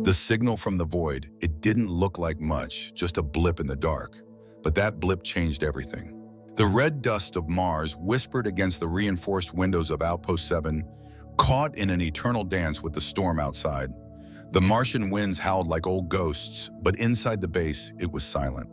The signal from the void, it didn't look like much, just a blip in the dark. But that blip changed everything. The red dust of Mars whispered against the reinforced windows of Outpost 7, caught in an eternal dance with the storm outside. The Martian winds howled like old ghosts, but inside the base, it was silent.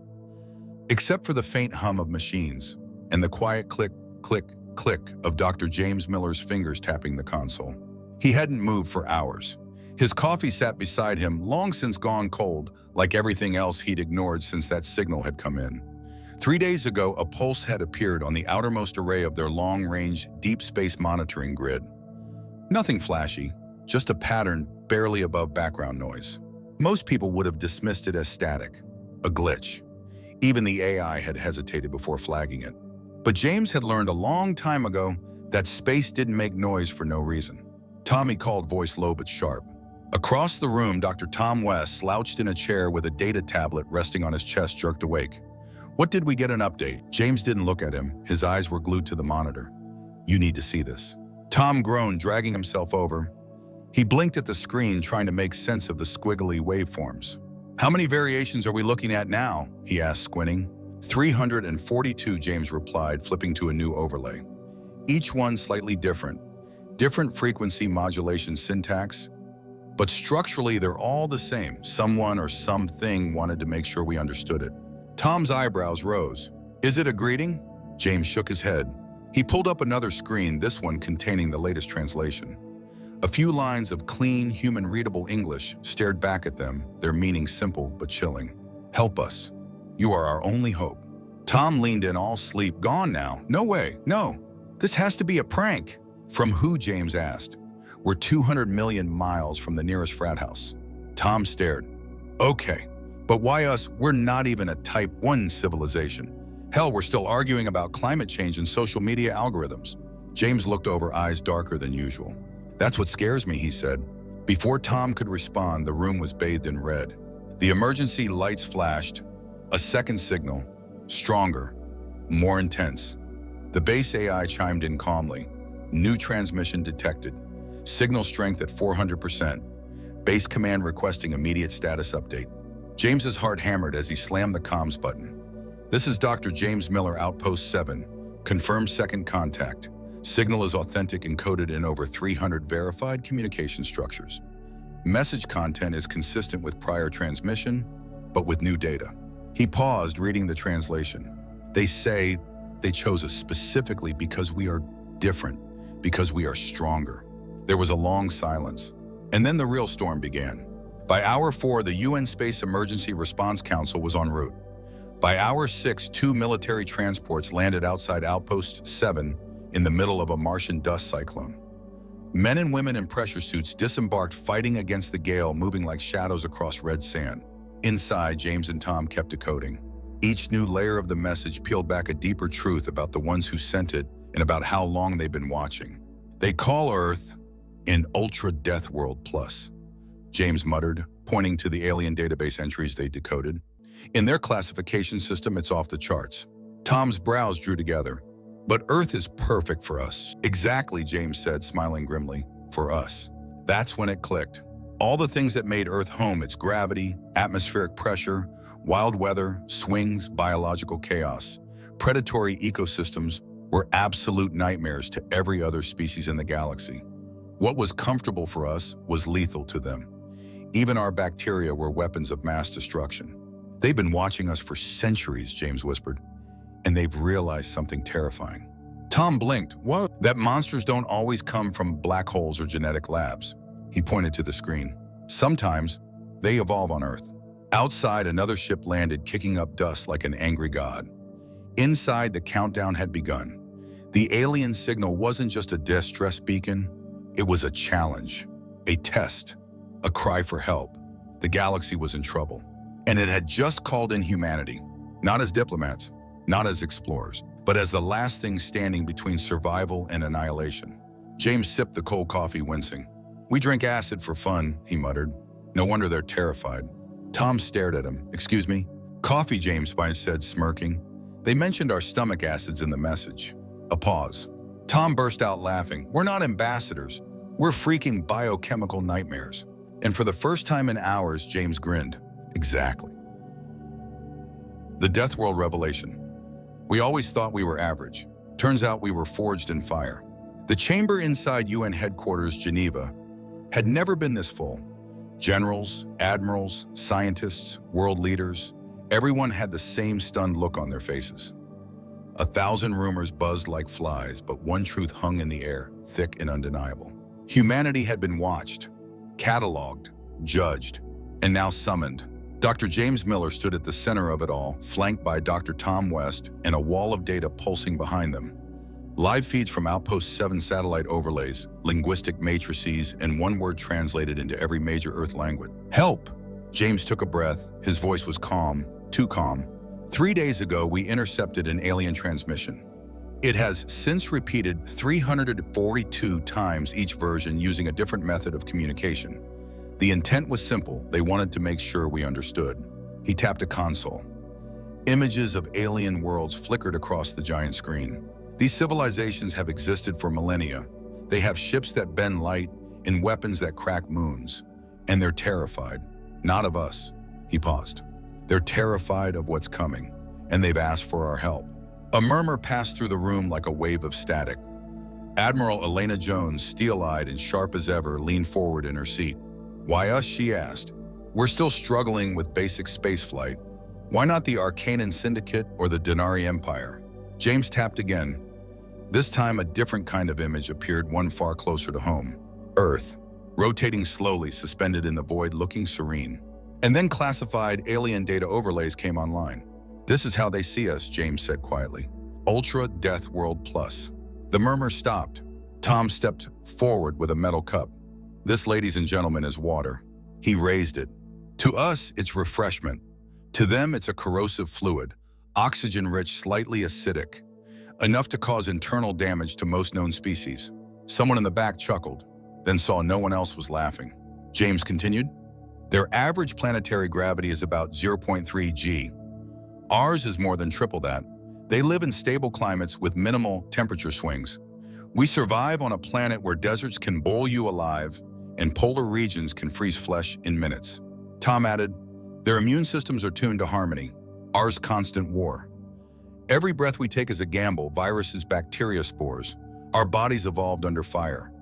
Except for the faint hum of machines and the quiet click, click, click of Dr. James Miller's fingers tapping the console. He hadn't moved for hours. His coffee sat beside him, long since gone cold, like everything else he'd ignored since that signal had come in. 3 days ago, a pulse had appeared on the outermost array of their long-range, deep space monitoring grid. Nothing flashy, just a pattern barely above background noise. Most people would have dismissed it as static, a glitch. Even the AI had hesitated before flagging it. But James had learned a long time ago that space didn't make noise for no reason. Tommy called, voice low but sharp. Across the room, Dr. Tom West, slouched in a chair with a data tablet resting on his chest, jerked awake. What did we get an update? James didn't look at him. His eyes were glued to the monitor. You need to see this. Tom groaned, dragging himself over. He blinked at the screen, trying to make sense of the squiggly waveforms. How many variations are we looking at now? He asked, squinting. 342, James replied, flipping to a new overlay. Each one slightly different. Different frequency modulation syntax. But structurally, they're all the same. Someone or something wanted to make sure we understood it. Tom's eyebrows rose. Is it a greeting? James shook his head. He pulled up another screen, this one containing the latest translation. A few lines of clean, human-readable English stared back at them, their meaning simple but chilling. Help us. You are our only hope. Tom leaned in, all sleep. Gone now. No way. No. This has to be a prank. From who? James asked. We're 200 million miles from the nearest frat house. Tom stared. Okay, but why us? We're not even a Type 1 civilization. Hell, we're still arguing about climate change and social media algorithms. James looked over, eyes darker than usual. That's what scares me, he said. Before Tom could respond, the room was bathed in red. The emergency lights flashed. A second signal, stronger, more intense. The base AI chimed in calmly. New transmission detected. Signal strength at 400%. Base command requesting immediate status update. James's heart hammered as he slammed the comms button. This is Dr. James Miller, Outpost 7. Confirmed second contact. Signal is authentic, encoded in over 300 verified communication structures. Message content is consistent with prior transmission, but with new data. He paused, reading the translation. They say they chose us specifically because we are different, because we are stronger. There was a long silence, and then the real storm began. By hour 4, the UN Space Emergency Response Council was en route. By hour 6, 2 military transports landed outside Outpost 7 in the middle of a Martian dust cyclone. Men and women in pressure suits disembarked, fighting against the gale, moving like shadows across red sand. Inside, James and Tom kept decoding. Each new layer of the message peeled back a deeper truth about the ones who sent it and about how long they've been watching. They call Earth in Ultra Death World Plus, James muttered, pointing to the alien database entries they decoded. In their classification system, it's off the charts. Tom's brows drew together. But Earth is perfect for us. Exactly, James said, smiling grimly. For us. That's when it clicked. All the things that made Earth home, its gravity, atmospheric pressure, wild weather, swings, biological chaos, predatory ecosystems, were absolute nightmares to every other species in the galaxy. What was comfortable for us was lethal to them. Even our bacteria were weapons of mass destruction. They've been watching us for centuries, James whispered, and they've realized something terrifying. Tom blinked. What? That monsters don't always come from black holes or genetic labs. He pointed to the screen. Sometimes they evolve on Earth. Outside, another ship landed, kicking up dust like an angry god. Inside, the countdown had begun. The alien signal wasn't just a distress beacon. It was a challenge, a test, a cry for help. The galaxy was in trouble. And it had just called in humanity, not as diplomats, not as explorers, but as the last thing standing between survival and annihilation. James sipped the cold coffee, wincing. We drink acid for fun, he muttered. No wonder they're terrified. Tom stared at him. Excuse me? Coffee, James said, smirking. They mentioned our stomach acids in the message. A pause. Tom burst out laughing. We're not ambassadors. We're freaking biochemical nightmares. And for the first time in hours, James grinned. Exactly. The Death World revelation. We always thought we were average. Turns out we were forged in fire. The chamber inside UN headquarters, Geneva, had never been this full. Generals, admirals, scientists, world leaders, everyone had the same stunned look on their faces. 1,000 rumors buzzed like flies, but one truth hung in the air, thick and undeniable. Humanity had been watched, cataloged, judged, and now summoned. Dr. James Miller stood at the center of it all, flanked by Dr. Tom West and a wall of data pulsing behind them. Live feeds from Outpost 7 satellite overlays, linguistic matrices, and one word translated into every major Earth language. Help! James took a breath. His voice was calm, too calm. 3 days ago, we intercepted an alien transmission. It has since repeated 342 times each version using a different method of communication. The intent was simple. They wanted to make sure we understood. He tapped a console. Images of alien worlds flickered across the giant screen. These civilizations have existed for millennia. They have ships that bend light and weapons that crack moons. And they're terrified. Not of us. He paused. They're terrified of what's coming, and they've asked for our help. A murmur passed through the room like a wave of static. Admiral Elena Jones, steel-eyed and sharp as ever, leaned forward in her seat. Why us, she asked. We're still struggling with basic spaceflight. Why not the Arcanan Syndicate or the Denari Empire? James tapped again. This time a different kind of image appeared, one far closer to home. Earth, rotating slowly, suspended in the void, looking serene. And then classified alien data overlays came online. This is how they see us, James said quietly. Ultra Death World Plus. The murmur stopped. Tom stepped forward with a metal cup. This, ladies and gentlemen, is water. He raised it. To us, it's refreshment. To them, it's a corrosive fluid, oxygen-rich, slightly acidic, enough to cause internal damage to most known species. Someone in the back chuckled, then saw no one else was laughing. James continued, their average planetary gravity is about 0.3 g. Ours is more than triple that. They live in stable climates with minimal temperature swings. We survive on a planet where deserts can boil you alive and polar regions can freeze flesh in minutes. Tom added, their immune systems are tuned to harmony, ours constant war. Every breath we take is a gamble, viruses, bacteria, spores. Our bodies evolved under fire.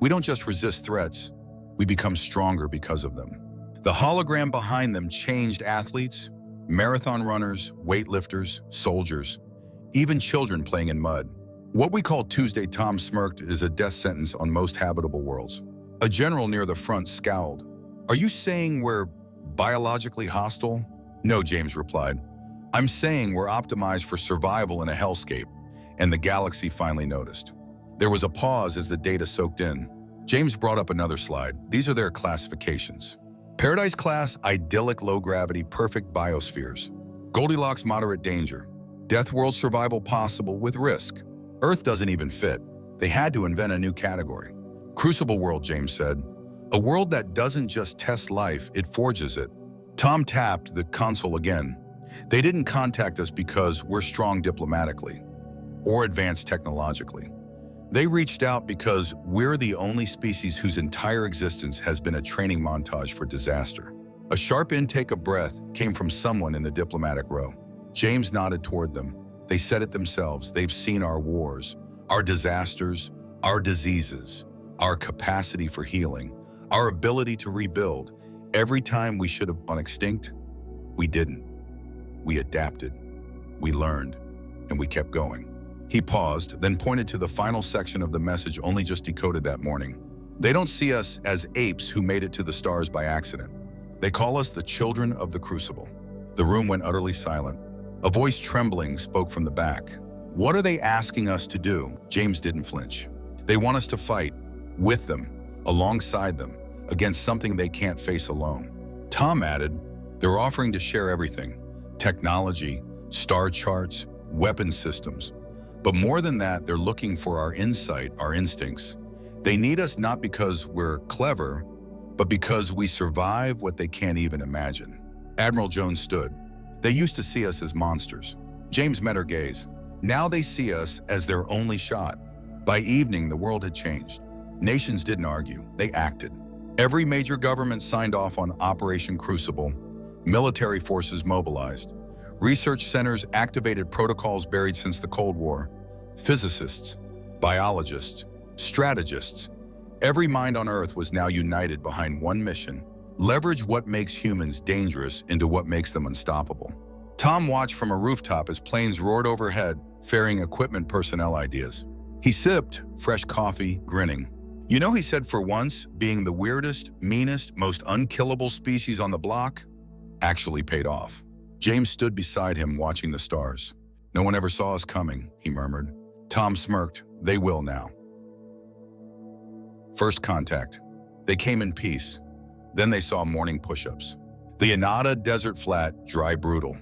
We don't just resist threats, we become stronger because of them. The hologram behind them changed athletes, marathon runners, weightlifters, soldiers, even children playing in mud. What we call Tuesday, Tom smirked, is a death sentence on most habitable worlds. A general near the front scowled. Are you saying we're biologically hostile? No, James replied. I'm saying we're optimized for survival in a hellscape, and the galaxy finally noticed. There was a pause as the data soaked in. James brought up another slide. These are their classifications. Paradise class, idyllic low gravity, perfect biospheres. Goldilocks, moderate danger. Death world survival possible with risk. Earth doesn't even fit. They had to invent a new category. Crucible world, James said. A world that doesn't just test life, it forges it. Tom tapped the console again. They didn't contact us because we're strong diplomatically or advanced technologically. They reached out because we're the only species whose entire existence has been a training montage for disaster. A sharp intake of breath came from someone in the diplomatic row. James nodded toward them. They said it themselves. They've seen our wars, our disasters, our diseases, our capacity for healing, our ability to rebuild. Every time we should have gone extinct, we didn't. We adapted, we learned, and we kept going. He paused, then pointed to the final section of the message only just decoded that morning. They don't see us as apes who made it to the stars by accident. They call us the children of the Crucible. The room went utterly silent. A voice trembling spoke from the back. What are they asking us to do? James didn't flinch. They want us to fight, with them, alongside them, against something they can't face alone. Tom added, they're offering to share everything. Technology, star charts, weapon systems. But more than that, they're looking for our insight, our instincts. They need us not because we're clever, but because we survive what they can't even imagine. Admiral Jones stood. They used to see us as monsters. James met her gaze. Now they see us as their only shot. By evening, the world had changed. Nations didn't argue, they acted. Every major government signed off on Operation Crucible. Military forces mobilized. Research centers activated protocols buried since the Cold War. Physicists, biologists, strategists. Every mind on Earth was now united behind one mission: leverage what makes humans dangerous into what makes them unstoppable. Tom watched from a rooftop as planes roared overhead, ferrying equipment personnel ideas. He sipped fresh coffee, grinning. You know, he said, for once, being the weirdest, meanest, most unkillable species on the block actually paid off. James stood beside him, watching the stars. No one ever saw us coming, he murmured. Tom smirked. They will now. First contact. They came in peace. Then they saw morning push-ups. The Enada Desert Flat, dry, brutal.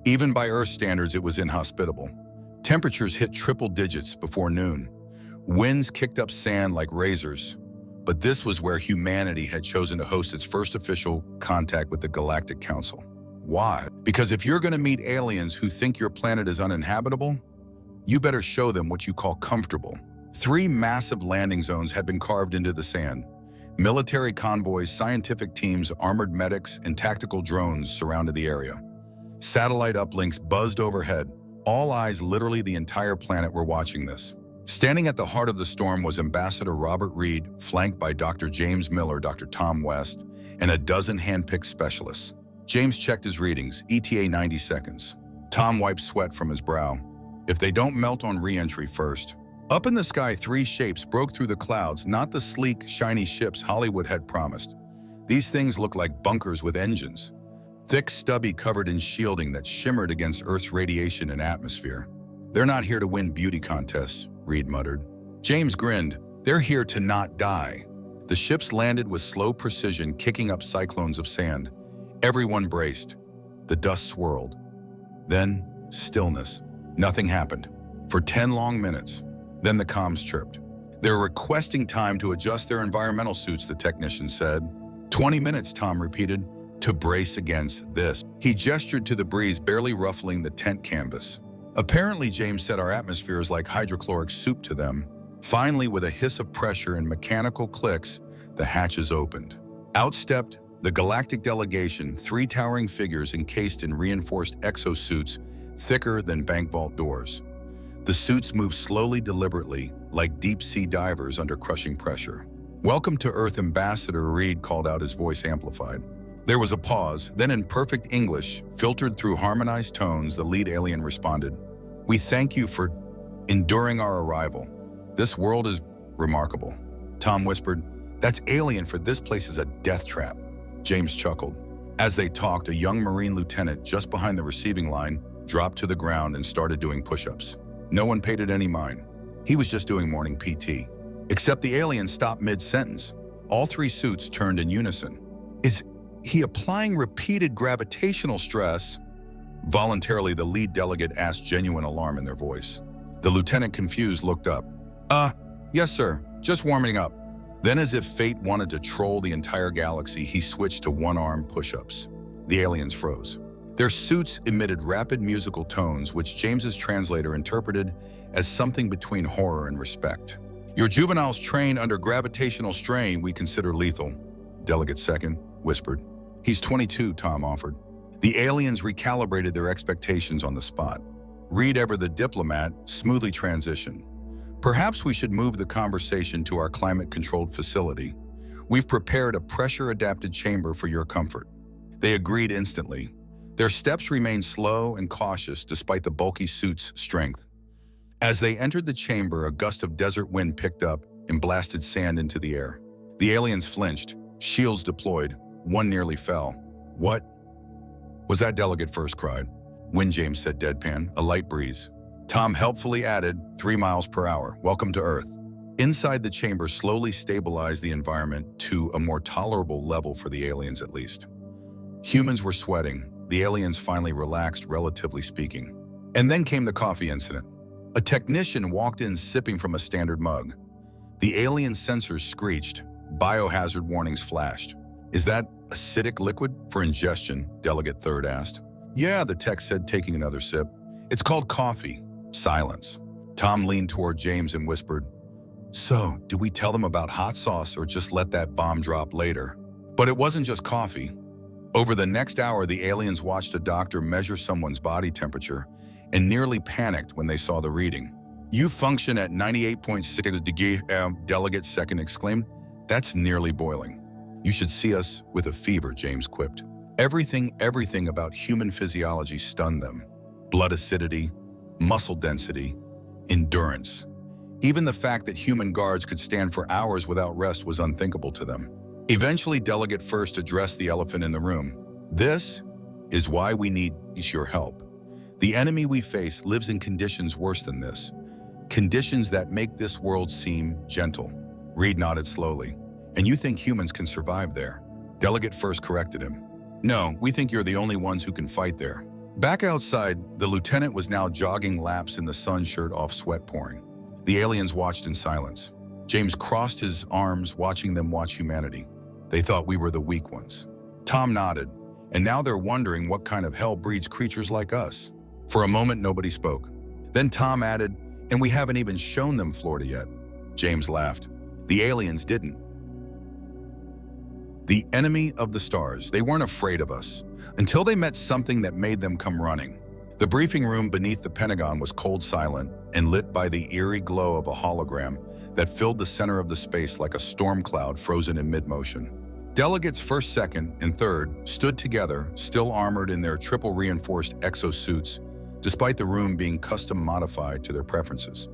Even by Earth standards, it was inhospitable. Temperatures hit triple digits before noon. Winds kicked up sand like razors. But this was where humanity had chosen to host its first official contact with the Galactic Council. Why? Because if you're going to meet aliens who think your planet is uninhabitable, you better show them what you call comfortable. 3 massive landing zones had been carved into the sand. Military convoys, scientific teams, armored medics, and tactical drones surrounded the area. Satellite uplinks buzzed overhead. All eyes, literally the entire planet, were watching this. Standing at the heart of the storm was Ambassador Robert Reed, flanked by Dr. James Miller, Dr. Tom West, and a dozen hand-picked specialists. James checked his readings, ETA 90 seconds. Tom wiped sweat from his brow. If they don't melt on re-entry first. Up in the sky, 3 shapes broke through the clouds, not the sleek, shiny ships Hollywood had promised. These things looked like bunkers with engines. Thick stubby covered in shielding that shimmered against Earth's radiation and atmosphere. They're not here to win beauty contests, Reed muttered. James grinned. They're here to not die. The ships landed with slow precision, kicking up cyclones of sand. Everyone braced. The dust swirled. Then, stillness. Nothing happened. For 10 long minutes. Then the comms chirped. They're requesting time to adjust their environmental suits, the technician said. 20 minutes, Tom repeated, to brace against this. He gestured to the breeze barely ruffling the tent canvas. Apparently, James said, our atmosphere is like hydrochloric soup to them. Finally, with a hiss of pressure and mechanical clicks, the hatches opened. Out stepped the galactic delegation, 3 towering figures encased in reinforced exosuits thicker than bank vault doors. The suits moved slowly, deliberately, like deep-sea divers under crushing pressure. Welcome to Earth, Ambassador Reed called out, his voice amplified. There was a pause, then in perfect English, filtered through harmonized tones, the lead alien responded. We thank you for enduring our arrival. This world is remarkable. Tom whispered, that's alien, for this place is a death trap. James chuckled. As they talked, a young Marine lieutenant just behind the receiving line dropped to the ground and started doing push-ups. No one paid it any mind. He was just doing morning PT. Except the alien stopped mid-sentence. All 3 suits turned in unison. Is he applying repeated gravitational stress? Voluntarily, the lead delegate asked, genuine alarm in their voice. The lieutenant, confused, looked up. Yes, sir. Just warming up. Then, as if fate wanted to troll the entire galaxy, he switched to one-arm push-ups. The aliens froze. Their suits emitted rapid musical tones, which James's translator interpreted as something between horror and respect. Your juveniles trained under gravitational strain we consider lethal, Delegate Second whispered. He's 22, Tom offered. The aliens recalibrated their expectations on the spot. Reed, ever the diplomat, smoothly transitioned. Perhaps we should move the conversation to our climate-controlled facility. We've prepared a pressure-adapted chamber for your comfort. They agreed instantly. Their steps remained slow and cautious despite the bulky suit's strength. As they entered the chamber, a gust of desert wind picked up and blasted sand into the air. The aliens flinched, shields deployed. One nearly fell. What was that? Delegate First cried. Wind, James said deadpan, a light breeze. Tom helpfully added, 3 miles per hour. Welcome to Earth. Inside the chamber slowly stabilized the environment to a more tolerable level for the aliens at least. Humans were sweating. The aliens finally relaxed, relatively speaking. And then came the coffee incident. A technician walked in sipping from a standard mug. The alien sensors screeched. Biohazard warnings flashed. Is that acidic liquid for ingestion? Delegate Third asked. Yeah, the tech said, taking another sip. It's called coffee. Silence. Tom leaned toward James and whispered, So, do we tell them about hot sauce or just let that bomb drop later? But it wasn't just coffee. Over the next hour, the aliens watched a doctor measure someone's body temperature and nearly panicked when they saw the reading. "You function at 98.6 degrees," Delegate Second exclaimed. "That's nearly boiling." "You should see us with a fever," James quipped. Everything about human physiology stunned them. Blood acidity, muscle density, endurance. Even the fact that human guards could stand for hours without rest was unthinkable to them. Eventually, Delegate First addressed the elephant in the room. "This is why we need your help. The enemy we face lives in conditions worse than this. Conditions that make this world seem gentle." Reed nodded slowly. "And you think humans can survive there?" Delegate First corrected him. "No, we think you're the only ones who can fight there." Back outside, the lieutenant was now jogging laps in the sun, shirt off, sweat pouring. The aliens watched in silence. James crossed his arms, watching them watch humanity. They thought we were the weak ones. Tom nodded, and now they're wondering what kind of hell breeds creatures like us. For a moment, nobody spoke. Then Tom added, "And we haven't even shown them Florida yet." James laughed. "The aliens didn't. The enemy of the stars. They weren't afraid of us until they met something that made them come running." The briefing room beneath the Pentagon was cold, silent, and lit by the eerie glow of a hologram that filled the center of the space like a storm cloud frozen in mid-motion. Delegates First, Second, and Third stood together, still armored in their triple-reinforced exosuits, despite the room being custom-modified to their preferences.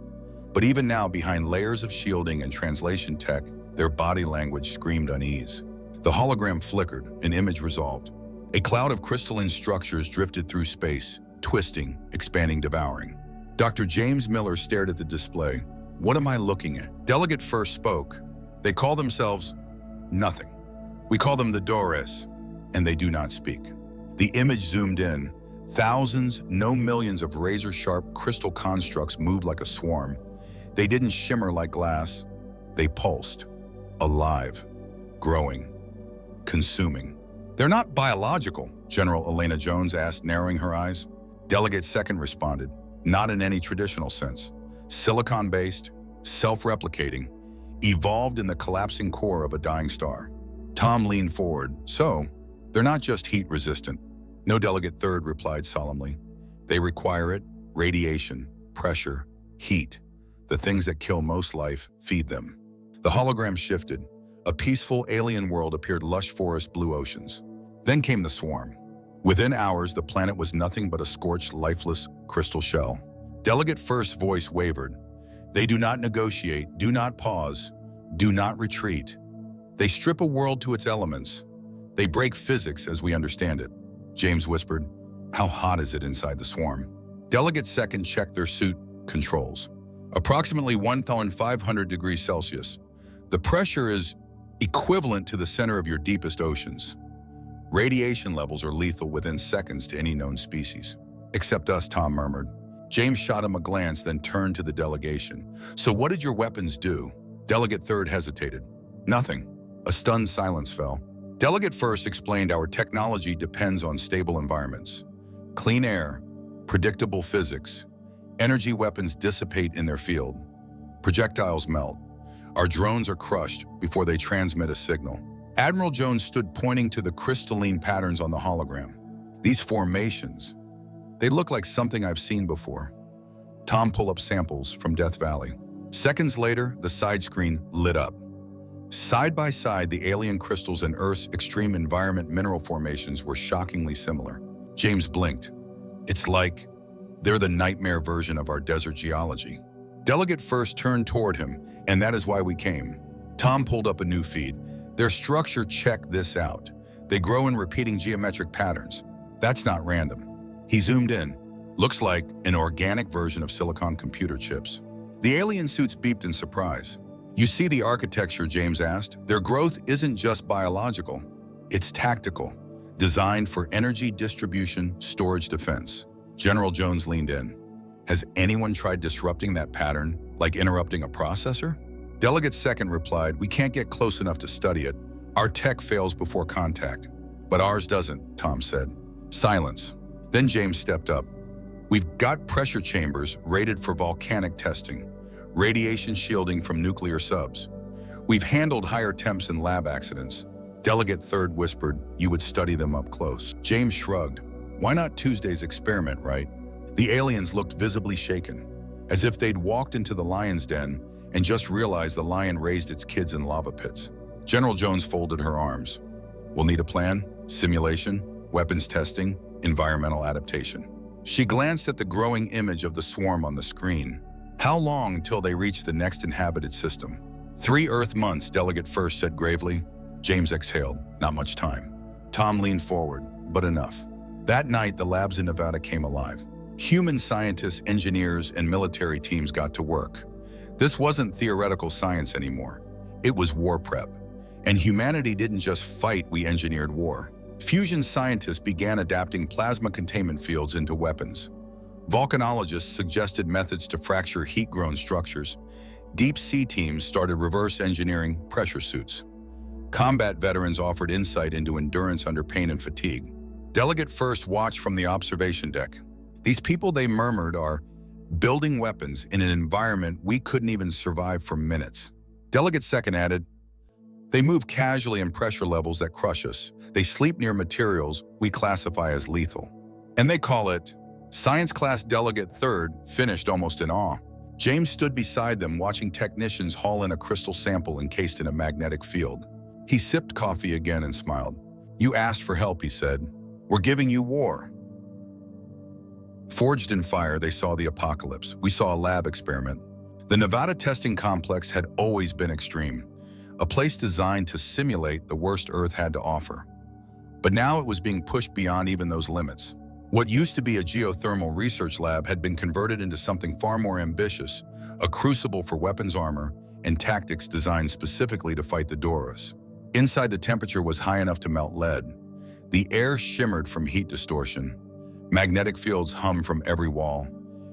But even now, behind layers of shielding and translation tech, their body language screamed unease. The hologram flickered, an image resolved. A cloud of crystalline structures drifted through space, twisting, expanding, devouring. Dr. James Miller stared at the display. "What am I looking at?" Delegate First spoke. "They call themselves nothing. We call them the Dores, and they do not speak." The image zoomed in. Thousands, no millions of razor-sharp crystal constructs moved like a swarm. They didn't shimmer like glass. They pulsed. Alive. Growing. Consuming. "They're not biological," General Elena Jones asked, narrowing her eyes. Delegate Second responded, "Not in any traditional sense. Silicon-based, self-replicating, evolved in the collapsing core of a dying star." Tom leaned forward. "So, they're not just heat-resistant." "No," Delegate Third replied solemnly. "They require it. Radiation, pressure, heat. The things that kill most life feed them." The hologram shifted. A peaceful alien world appeared, lush forest, blue oceans. Then came the swarm. Within hours, the planet was nothing but a scorched, lifeless crystal shell. Delegate First's voice wavered. "They do not negotiate, do not pause, do not retreat. They strip a world to its elements. They break physics as we understand it." James whispered, "How hot is it inside the swarm?" Delegate Second checked their suit controls. "Approximately 1,500 degrees Celsius. The pressure is equivalent to the center of your deepest oceans. Radiation levels are lethal within seconds to any known species." "Except us," Tom murmured. James shot him a glance, then turned to the delegation. "So what did your weapons do?" Delegate Third hesitated. "Nothing." A stunned silence fell. Delegate First explained, "Our technology depends on stable environments. Clean air, predictable physics. Energy weapons dissipate in their field. Projectiles melt. Our drones are crushed before they transmit a signal." Admiral Jones stood, pointing to the crystalline patterns on the hologram. "These formations, they look like something I've seen before." Tom pulled up samples from Death Valley. Seconds later, the side screen lit up. Side by side, the alien crystals and Earth's extreme environment mineral formations were shockingly similar. James blinked. "It's like they're the nightmare version of our desert geology." Delegate First turned toward him, "And that is why we came." Tom pulled up a new feed. "Their structure, check this out. They grow in repeating geometric patterns. That's not random." He zoomed in. "Looks like an organic version of silicon computer chips." The alien suits beeped in surprise. "You see the architecture?" James asked. "Their growth isn't just biological. It's tactical, designed for energy distribution, storage, defense." General Jones leaned in. "Has anyone tried disrupting that pattern, like interrupting a processor?" Delegate Second replied, "We can't get close enough to study it. Our tech fails before contact." "But ours doesn't," Tom said. Silence. Then James stepped up. "We've got pressure chambers rated for volcanic testing, radiation shielding from nuclear subs. We've handled higher temps in lab accidents. Delegate Third whispered, you would study them up close. James shrugged. Why not Tuesday's experiment, right? The aliens looked visibly shaken, as if they'd walked into the lion's den and just realized the lion raised its kids in lava pits. General Jones folded her arms. We'll need a plan, simulation, weapons testing, environmental adaptation. She glanced at the growing image of the swarm on the screen. How long until they reach the next inhabited system? 3 Earth months, Delegate First said gravely. James exhaled. Not much time. Tom leaned forward, but enough. That night, the labs in Nevada came alive. Human scientists, engineers, and military teams got to work. This wasn't theoretical science anymore. It was war prep. And humanity didn't just fight, we engineered war. Fusion scientists began adapting plasma containment fields into weapons. Volcanologists suggested methods to fracture heat-grown structures. Deep sea teams started reverse engineering pressure suits. Combat veterans offered insight into endurance under pain and fatigue. Delegate First watched from the observation deck. These people, they murmured, are building weapons in an environment we couldn't even survive for minutes. Delegate Second added, they move casually in pressure levels that crush us. They sleep near materials we classify as lethal. And they call it Science Class. Delegate Third finished almost in awe. James stood beside them, watching technicians haul in a crystal sample encased in a magnetic field. He sipped coffee again and smiled. You asked for help, he said. We're giving you war. Forged in fire, they saw the apocalypse. We saw a lab experiment. The Nevada testing complex had always been extreme, a place designed to simulate the worst Earth had to offer. But now it was being pushed beyond even those limits. What used to be a geothermal research lab had been converted into something far more ambitious, a crucible for weapons armor and tactics designed specifically to fight the Doras. Inside, the temperature was high enough to melt lead. The air shimmered from heat distortion. Magnetic fields hummed from every wall.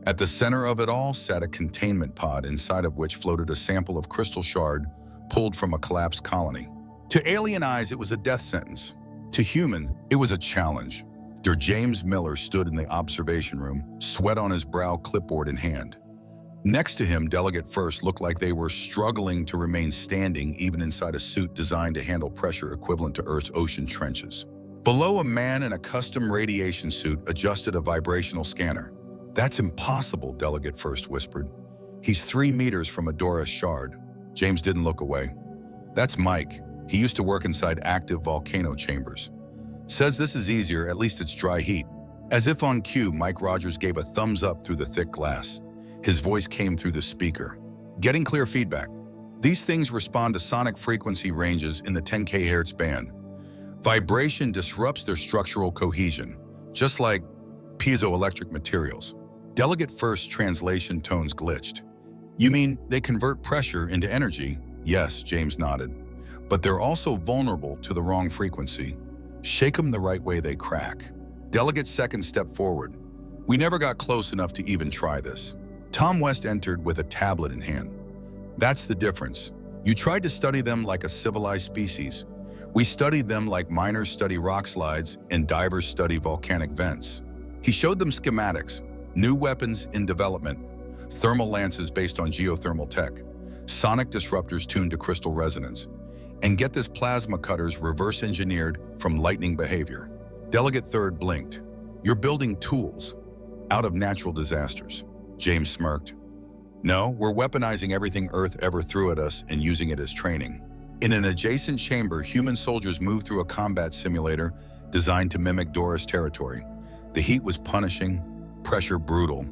At the center of it all sat a containment pod, inside of which floated a sample of crystal shard pulled from a collapsed colony. To alien eyes, it was a death sentence. To human, it was a challenge. Dr. James Miller stood in the observation room, sweat on his brow, clipboard in hand. Next to him, Delegate First looked like they were struggling to remain standing even inside a suit designed to handle pressure equivalent to Earth's ocean trenches. Below, a man in a custom radiation suit adjusted a vibrational scanner. That's impossible, Delegate First whispered. He's 3 meters from a Doris shard. James didn't look away. That's Mike. He used to work inside active volcano chambers. Says this is easier, at least it's dry heat. As if on cue, Mike Rogers gave a thumbs up through the thick glass. His voice came through the speaker. Getting clear feedback. These things respond to sonic frequency ranges in the 10 kHz band. Vibration disrupts their structural cohesion, just like piezoelectric materials. Delegate First translation tones glitched. You mean they convert pressure into energy? Yes, James nodded. But they're also vulnerable to the wrong frequency. Shake them the right way, they crack. Delegate Second stepped forward. We never got close enough to even try this. Tom West entered with a tablet in hand. That's the difference. You tried to study them like a civilized species. We studied them like miners study rock slides and divers study volcanic vents. He showed them schematics, new weapons in development, thermal lances based on geothermal tech, sonic disruptors tuned to crystal resonance, and get this, plasma cutters reverse engineered from lightning behavior. Delegate Third blinked. You're building tools out of natural disasters. James smirked. No, we're weaponizing everything Earth ever threw at us and using it as training. In an adjacent chamber, human soldiers moved through a combat simulator designed to mimic Doris territory. The heat was punishing, pressure brutal,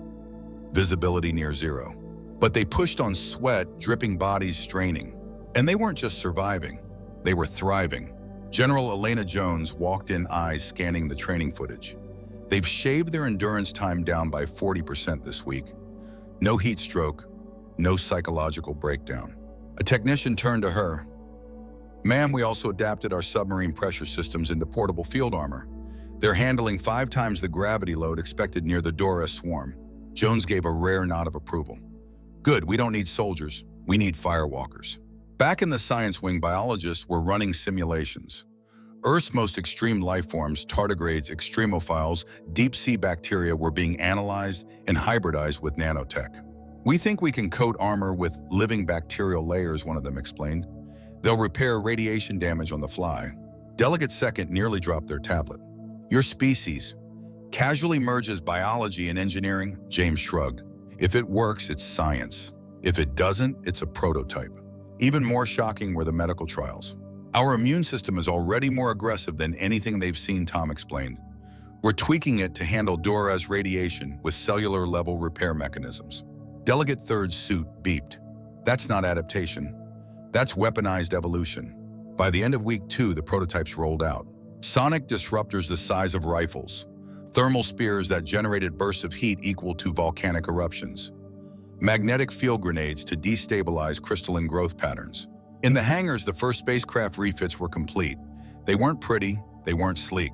visibility near zero. But they pushed on sweat, dripping bodies straining. And they weren't just surviving, they were thriving. General Elena Jones walked in, eyes scanning the training footage. They've shaved their endurance time down by 40% this week. No heat stroke, no psychological breakdown. A technician turned to her. Ma'am, we also adapted our submarine pressure systems into portable field armor. They're handling 5 times the gravity load expected near the Dora swarm. Jones gave a rare nod of approval. Good, we don't need soldiers, we need firewalkers. Back in the science wing, biologists were running simulations. Earth's most extreme life forms, tardigrades, extremophiles, deep-sea bacteria were being analyzed and hybridized with nanotech. "We think we can coat armor with living bacterial layers," one of them explained. "They'll repair radiation damage on the fly." Delegate Second nearly dropped their tablet. "Your species casually merges biology and engineering," James shrugged. "If it works, it's science. If it doesn't, it's a prototype." Even more shocking were the medical trials. "Our immune system is already more aggressive than anything they've seen," Tom explained. "We're tweaking it to handle Dora's radiation with cellular-level repair mechanisms." Delegate Third's suit beeped. "That's not adaptation. That's weaponized evolution." By the end of week 2, the prototypes rolled out. Sonic disruptors the size of rifles, thermal spears that generated bursts of heat equal to volcanic eruptions, magnetic field grenades to destabilize crystalline growth patterns. In the hangars, the first spacecraft refits were complete. They weren't pretty, they weren't sleek.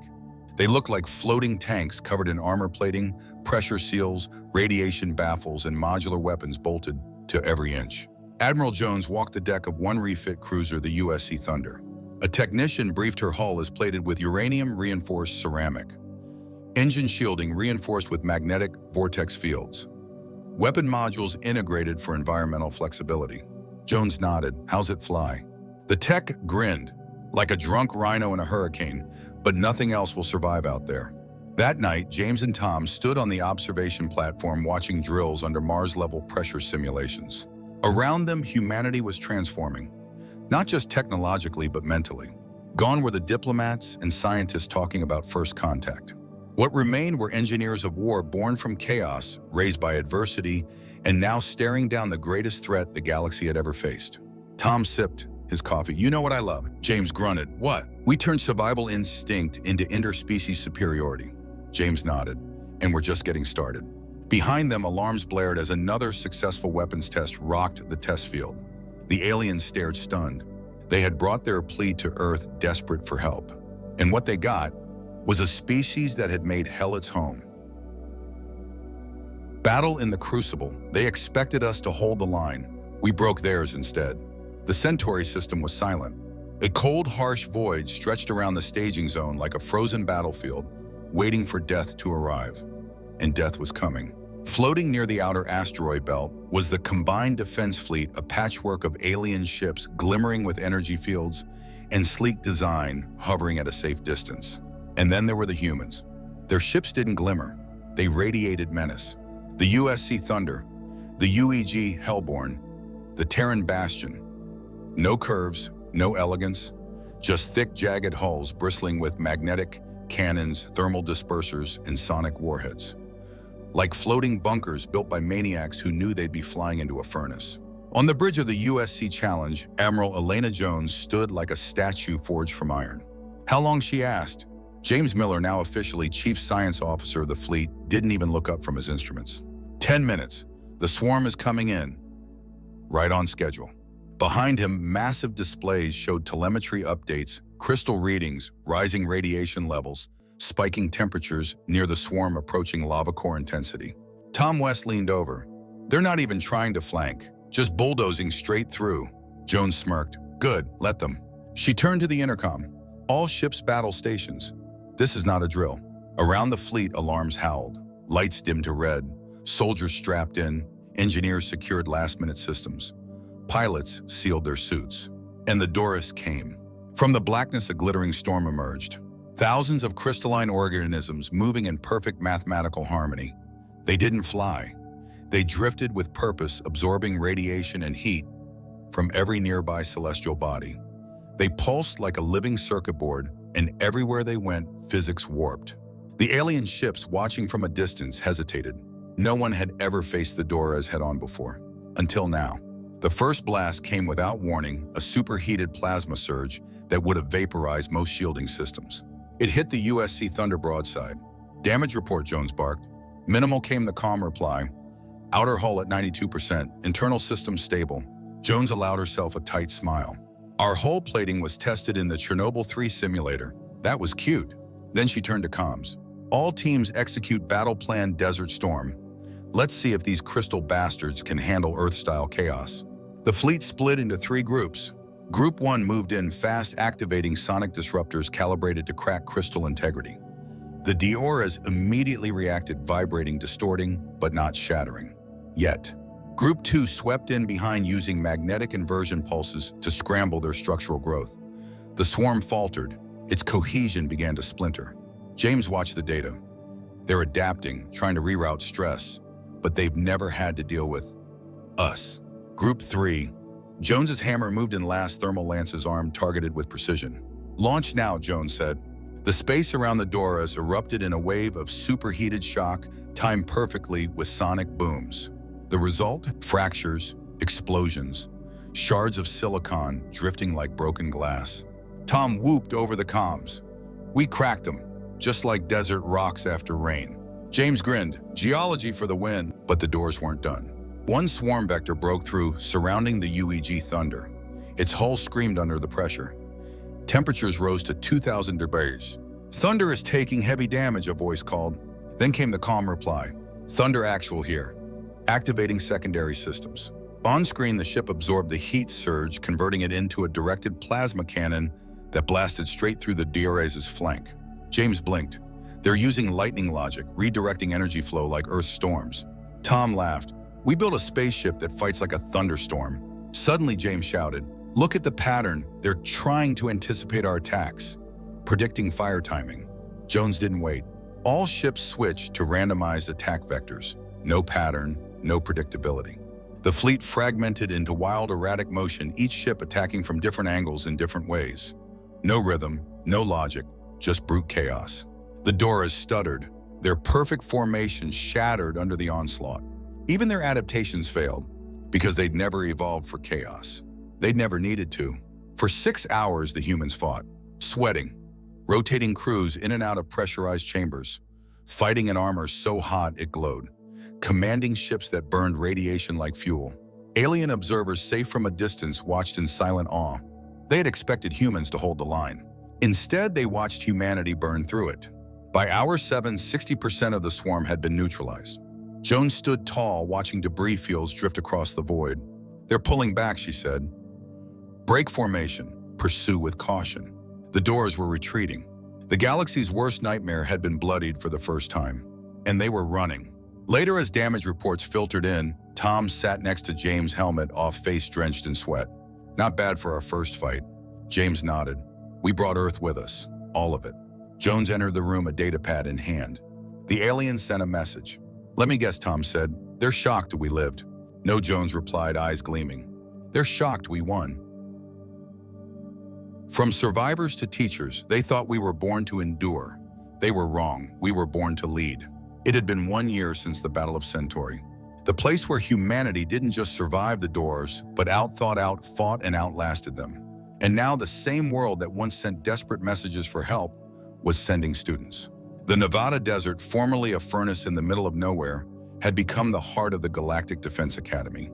They looked like floating tanks covered in armor plating, pressure seals, radiation baffles, and modular weapons bolted to every inch. Admiral Jones walked the deck of one refit cruiser, the USC Thunder. A technician briefed her hull is plated with uranium-reinforced ceramic. Engine shielding reinforced with magnetic vortex fields. Weapon modules integrated for environmental flexibility. Jones nodded. "How's it fly?" The tech grinned, like a drunk rhino in a hurricane, but nothing else will survive out there. That night, James and Tom stood on the observation platform watching drills under Mars-level pressure simulations. Around them, humanity was transforming, not just technologically, but mentally. Gone were the diplomats and scientists talking about first contact. What remained were engineers of war born from chaos, raised by adversity, and now staring down the greatest threat the galaxy had ever faced. Tom sipped his coffee. "You know what I love?" James grunted. "What?" "We turned survival instinct into interspecies superiority." James nodded. "And we're just getting started." Behind them, alarms blared as another successful weapons test rocked the test field. The aliens stared stunned. They had brought their plea to Earth, desperate for help. And what they got was a species that had made hell its home. Battle in the Crucible. They expected us to hold the line. We broke theirs instead. The Centauri system was silent. A cold, harsh void stretched around the staging zone like a frozen battlefield, waiting for death to arrive. And death was coming. Floating near the outer asteroid belt was the combined defense fleet, a patchwork of alien ships glimmering with energy fields and sleek design hovering at a safe distance. And then there were the humans. Their ships didn't glimmer. They radiated menace. The USC Thunder, the UEG Hellborn, the Terran Bastion. No curves, no elegance, just thick, jagged hulls bristling with magnetic cannons, thermal dispersers, and sonic warheads. Like floating bunkers built by maniacs who knew they'd be flying into a furnace. On the bridge of the USC Challenge, Admiral Elena Jones stood like a statue forged from iron. "How long?" she asked. James Miller, now officially Chief Science Officer of the fleet, didn't even look up from his instruments. 10 minutes. The swarm is coming in. Right on schedule." Behind him, massive displays showed telemetry updates, crystal readings, rising radiation levels, spiking temperatures near the swarm approaching lava core intensity. Tom West leaned over. "They're not even trying to flank, just bulldozing straight through." Jones smirked. "Good, let them." She turned to the intercom. "All ships battle stations. This is not a drill." Around the fleet, alarms howled. Lights dimmed to red. Soldiers strapped in. Engineers secured last-minute systems. Pilots sealed their suits. And the Doris came. From the blackness, a glittering storm emerged. Thousands of crystalline organisms moving in perfect mathematical harmony. They didn't fly. They drifted with purpose, absorbing radiation and heat from every nearby celestial body. They pulsed like a living circuit board, and everywhere they went, physics warped. The alien ships, watching from a distance, hesitated. No one had ever faced the Doras head-on before. Until now. The first blast came without warning, a superheated plasma surge that would have vaporized most shielding systems. It hit the USC Thunder broadside. "Damage report," Jones barked. "Minimal," came the calm reply. "Outer hull at 92%, internal systems stable." Jones allowed herself a tight smile. "Our hull plating was tested in the Chernobyl 3 simulator. That was cute." Then she turned to comms. "All teams execute battle plan Desert Storm. Let's see if these crystal bastards can handle Earth-style chaos." The fleet split into 3 groups. Group 1 moved in fast, activating sonic disruptors calibrated to crack crystal integrity. The Dioras immediately reacted, vibrating, distorting, but not shattering. Yet. Group 2 swept in behind using magnetic inversion pulses to scramble their structural growth. The swarm faltered. Its cohesion began to splinter. James watched the data. They're adapting, trying to reroute stress, but they've never had to deal with us. Group 3. Jones's hammer moved in last. Thermal Lance's arm targeted with precision. Launch now, Jones said. The space around the Doras erupted in a wave of superheated shock, timed perfectly with sonic booms. The result? Fractures, explosions, shards of silicon drifting like broken glass. Tom whooped over the comms. We cracked them, just like desert rocks after rain. James grinned, geology for the win, but the doors weren't done. One swarm vector broke through, surrounding the UEG Thunder. Its hull screamed under the pressure. Temperatures rose to 2,000 degrees. Thunder is taking heavy damage, a voice called. Then came the calm reply. Thunder actual here. Activating secondary systems. On screen, the ship absorbed the heat surge, converting it into a directed plasma cannon that blasted straight through the Doras' flank. James blinked. They're using lightning logic, redirecting energy flow like Earth's storms. Tom laughed. We built a spaceship that fights like a thunderstorm. Suddenly, James shouted, look at the pattern. They're trying to anticipate our attacks, predicting fire timing. Jones didn't wait. All ships switched to randomized attack vectors. No pattern, no predictability. The fleet fragmented into wild, erratic motion, each ship attacking from different angles in different ways. No rhythm, no logic, just brute chaos. The Doras stuttered. Their perfect formation shattered under the onslaught. Even their adaptations failed, because they'd never evolved for chaos. They'd never needed to. For 6 hours, the humans fought, sweating, rotating crews in and out of pressurized chambers, fighting in armor so hot it glowed, commanding ships that burned radiation like fuel. Alien observers safe from a distance watched in silent awe. They had expected humans to hold the line. Instead, they watched humanity burn through it. By hour 7, 60% of the swarm had been neutralized. Jones stood tall, watching debris fields drift across the void. They're pulling back, she said. Break formation, pursue with caution. The doors were retreating. The galaxy's worst nightmare had been bloodied for the first time, and they were running. Later, as damage reports filtered in, Tom sat next to James' helmet, off face drenched in sweat. Not bad for our first fight. James nodded. We brought Earth with us, all of it. Jones entered the room, a datapad in hand. The alien sent a message. Let me guess, Tom said. They're shocked we lived. No, Jones replied, eyes gleaming. They're shocked we won. From survivors to teachers, they thought we were born to endure. They were wrong. We were born to lead. It had been 1 year since the Battle of Centauri. The place where humanity didn't just survive the doors, but fought and outlasted them. And now the same world that once sent desperate messages for help was sending students. The Nevada desert, formerly a furnace in the middle of nowhere, had become the heart of the Galactic Defense Academy.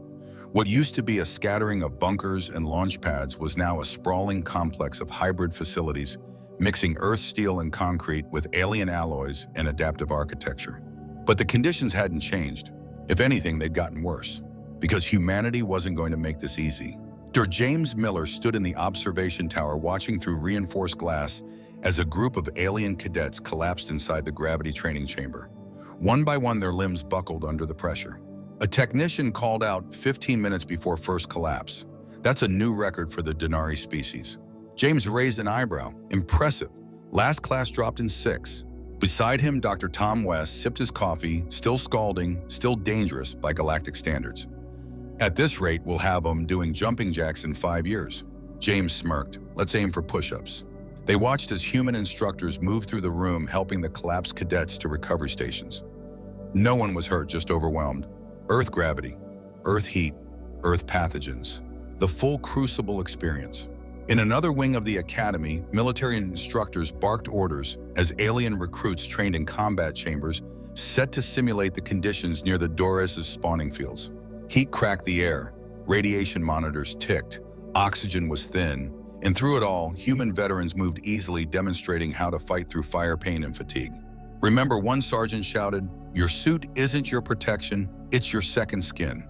What used to be a scattering of bunkers and launch pads was now a sprawling complex of hybrid facilities, mixing earth, steel, and concrete with alien alloys and adaptive architecture. But the conditions hadn't changed. If anything, they'd gotten worse, because humanity wasn't going to make this easy. Dr. James Miller stood in the observation tower watching through reinforced glass as a group of alien cadets collapsed inside the gravity training chamber. One by one, their limbs buckled under the pressure. A technician called out 15 minutes before first collapse. That's a new record for the Denari species. James raised an eyebrow. Impressive. Last class dropped in 6. Beside him, Dr. Tom West sipped his coffee, still scalding, still dangerous by galactic standards. At this rate, we'll have them doing jumping jacks in 5 years. James smirked. Let's aim for push-ups. They watched as human instructors moved through the room, helping the collapsed cadets to recovery stations. No one was hurt, just overwhelmed. Earth gravity, Earth heat, Earth pathogens. The full Crucible experience. In another wing of the academy, military instructors barked orders as alien recruits trained in combat chambers set to simulate the conditions near the Doras' spawning fields. Heat cracked the air, radiation monitors ticked, oxygen was thin, and through it all, human veterans moved easily, demonstrating how to fight through fire, pain, and fatigue. Remember, one sergeant shouted, "Your suit isn't your protection, it's your second skin."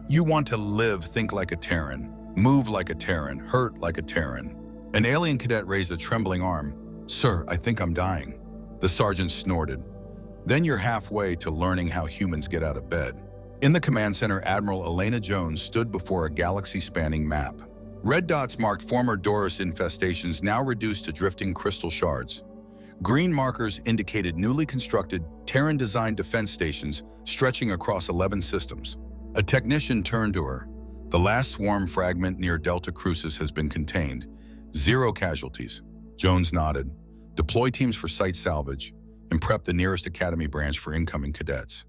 You want to live, think like a Terran, move like a Terran, hurt like a Terran. An alien cadet raised a trembling arm. "Sir, I think I'm dying." The sergeant snorted. "Then you're halfway to learning how humans get out of bed." In the command center, Admiral Elena Jones stood before a galaxy-spanning map. Red dots marked former Doris infestations now reduced to drifting crystal shards. Green markers indicated newly constructed, Terran-designed defense stations stretching across 11 systems. A technician turned to her. The last swarm fragment near Delta Crucis has been contained. 0 casualties. Jones nodded. Deploy teams for site salvage and prep the nearest academy branch for incoming cadets.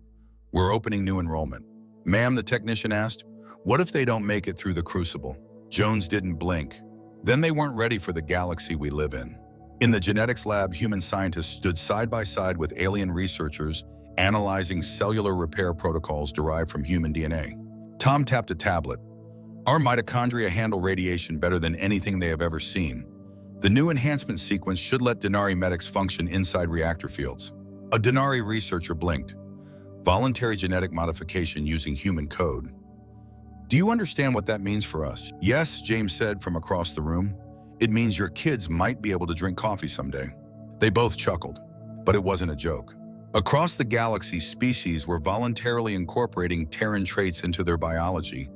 We're opening new enrollment. Ma'am, the technician asked, what if they don't make it through the Crucible? Jones didn't blink. Then they weren't ready for the galaxy we live in. In the genetics lab, human scientists stood side by side with alien researchers analyzing cellular repair protocols derived from human DNA. Tom tapped a tablet. Our mitochondria handle radiation better than anything they have ever seen. The new enhancement sequence should let Denari medics function inside reactor fields. A Denari researcher blinked. Voluntary genetic modification using human code. Do you understand what that means for us? Yes, James said from across the room. It means your kids might be able to drink coffee someday. They both chuckled, but it wasn't a joke. Across the galaxy, species were voluntarily incorporating Terran traits into their biology,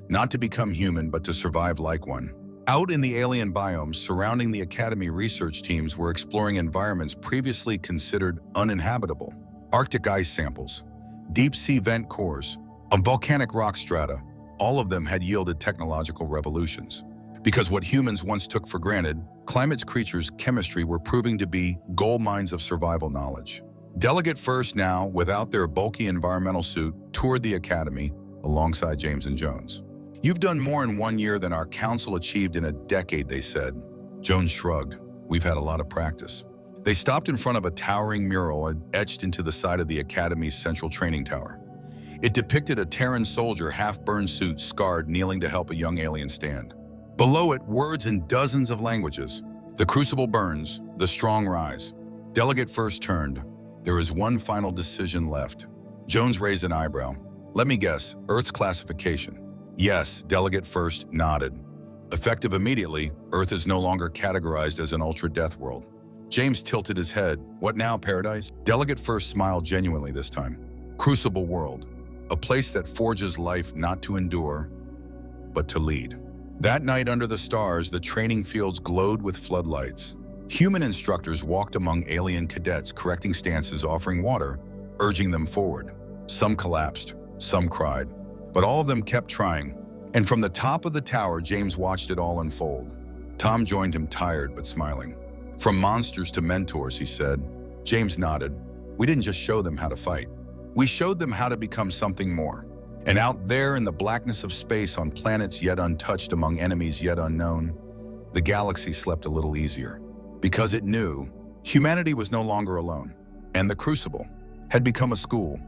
not to become human, but to survive like one. Out in the alien biomes surrounding the Academy, research teams were exploring environments previously considered uninhabitable. Arctic ice samples, deep-sea vent cores, and volcanic rock strata, all of them had yielded technological revolutions. Because what humans once took for granted, climate's creatures' chemistry were proving to be gold mines of survival knowledge. Delegate First now, without their bulky environmental suit, toured the Academy alongside James and Jones. You've done more in 1 year than our council achieved in a decade, they said. Jones shrugged. We've had a lot of practice. They stopped in front of a towering mural etched into the side of the Academy's central training tower. It depicted a Terran soldier, half-burned suit, scarred, kneeling to help a young alien stand. Below it, words in dozens of languages. The Crucible burns, the strong rise. Delegate First turned. There is one final decision left. Jones raised an eyebrow. Let me guess, Earth's classification. Yes, Delegate First nodded. Effective immediately, Earth is no longer categorized as an ultra-death world. James tilted his head. What now, Paradise? Delegate First smiled genuinely this time. Crucible world. A place that forges life not to endure, but to lead. That night under the stars, the training fields glowed with floodlights. Human instructors walked among alien cadets, correcting stances, offering water, urging them forward. Some collapsed, some cried, but all of them kept trying. And from the top of the tower, James watched it all unfold. Tom joined him, tired but smiling. From monsters to mentors, he said. James nodded. We didn't just show them how to fight. We showed them how to become something more. And out there in the blackness of space, on planets yet untouched, among enemies yet unknown, the galaxy slept a little easier. Because it knew humanity was no longer alone, and the Crucible had become a school.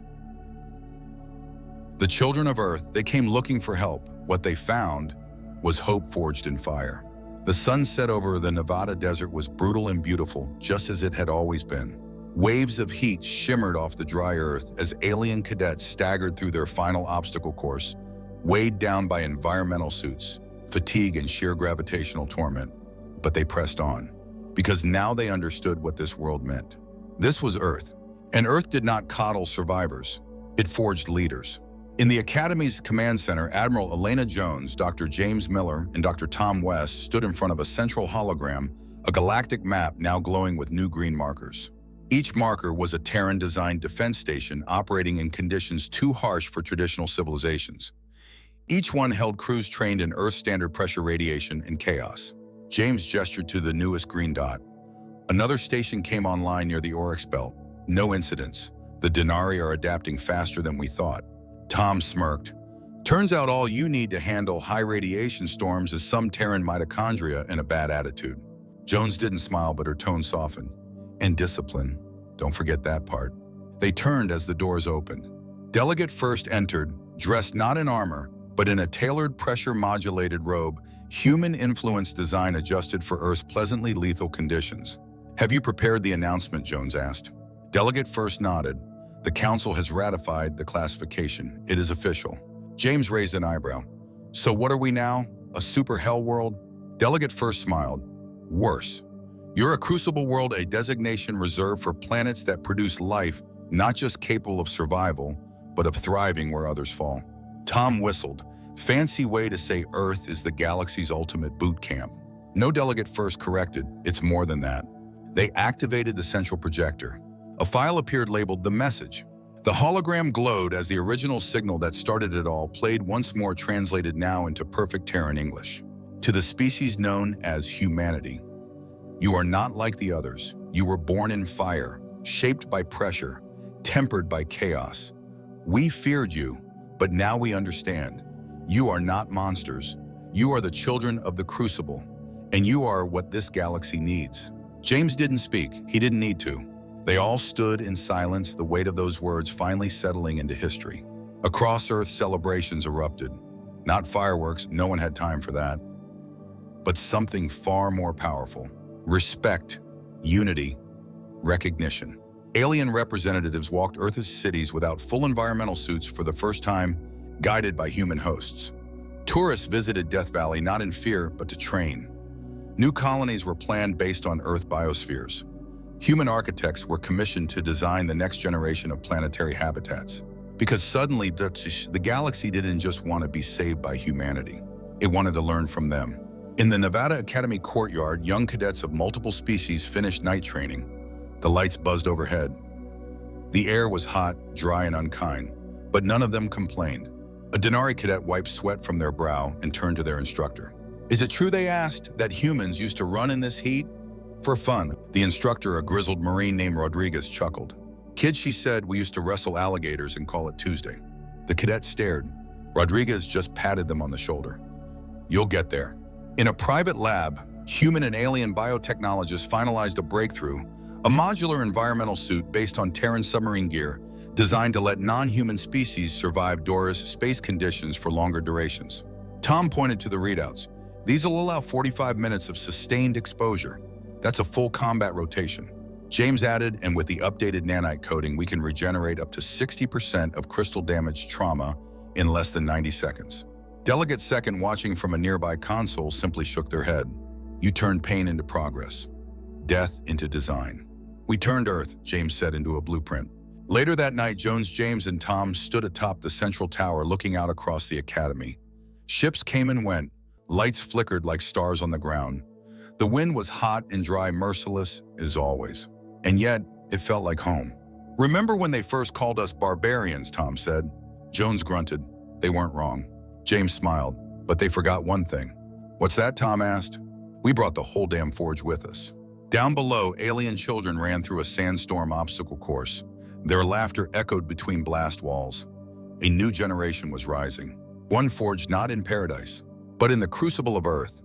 The children of Earth, they came looking for help. What they found was hope forged in fire. The sunset over the Nevada desert was brutal and beautiful, just as it had always been. Waves of heat shimmered off the dry earth as alien cadets staggered through their final obstacle course, weighed down by environmental suits, fatigue, and sheer gravitational torment. But they pressed on, because now they understood what this world meant. This was Earth, and Earth did not coddle survivors. It forged leaders. In the Academy's command center, Admiral Elena Jones, Dr. James Miller, and Dr. Tom West stood in front of a central hologram, a galactic map now glowing with new green markers. Each marker was a Terran-designed defense station operating in conditions too harsh for traditional civilizations. Each one held crews trained in Earth standard pressure, radiation, and chaos. James gestured to the newest green dot. Another station came online near the Oryx belt. No incidents. The Denari are adapting faster than we thought. Tom smirked. Turns out all you need to handle high radiation storms is some Terran mitochondria and a bad attitude. Jones didn't smile, but her tone softened. And discipline. Don't forget that part. They turned as the doors opened. Delegate First entered, dressed not in armor, but in a tailored pressure-modulated robe, human-influenced design adjusted for Earth's pleasantly lethal conditions. Have you prepared the announcement? Jones asked. Delegate First nodded. The Council has ratified the classification. It is official. James raised an eyebrow. So what are we now? A super hell world? Delegate First smiled. Worse. You're a Crucible world, a designation reserved for planets that produce life, not just capable of survival, but of thriving where others fall. Tom whistled. Fancy way to say Earth is the galaxy's ultimate boot camp. No delegate first corrected, it's more than that. They activated the central projector. A file appeared labeled The Message. The hologram glowed as the original signal that started it all played once more, translated now into perfect Terran English. To the species known as humanity. You are not like the others. You were born in fire, shaped by pressure, tempered by chaos. We feared you, but now we understand. You are not monsters. You are the children of the Crucible, and you are what this galaxy needs. James didn't speak. He didn't need to. They all stood in silence, the weight of those words finally settling into history. Across Earth, celebrations erupted. Not fireworks, no one had time for that. But something far more powerful. Respect, unity, recognition. Alien representatives walked Earth's cities without full environmental suits for the first time, guided by human hosts. Tourists visited Death Valley not in fear, but to train. New colonies were planned based on Earth biospheres. Human architects were commissioned to design the next generation of planetary habitats. Because suddenly, the galaxy didn't just want to be saved by humanity. It wanted to learn from them. In the Nevada Academy courtyard, young cadets of multiple species finished night training. The lights buzzed overhead. The air was hot, dry, and unkind, but none of them complained. A Denari cadet wiped sweat from their brow and turned to their instructor. Is it true, they asked, that humans used to run in this heat? For fun, the instructor, a grizzled Marine named Rodriguez, chuckled. Kids, she said, we used to wrestle alligators and call it Tuesday. The cadet stared. Rodriguez just patted them on the shoulder. You'll get there. In a private lab, human and alien biotechnologists finalized a breakthrough, a modular environmental suit based on Terran submarine gear, designed to let non-human species survive Dora's space conditions for longer durations. Tom pointed to the readouts. These will allow 45 minutes of sustained exposure. That's a full combat rotation. James added, and with the updated nanite coating, we can regenerate up to 60% of crystal damage trauma in less than 90 seconds. Delegate Second, watching from a nearby console, simply shook their head. You turned pain into progress, death into design. We turned Earth, James said, into a blueprint. Later that night, Jones, James, and Tom stood atop the central tower looking out across the academy. Ships came and went, lights flickered like stars on the ground. The wind was hot and dry, merciless as always. And yet, it felt like home. Remember when they first called us barbarians, Tom said. Jones grunted. They weren't wrong. James smiled, but they forgot one thing. What's that, Tom asked. We brought the whole damn forge with us. Down below, alien children ran through a sandstorm obstacle course. Their laughter echoed between blast walls. A new generation was rising. One forged not in paradise, but in the crucible of Earth.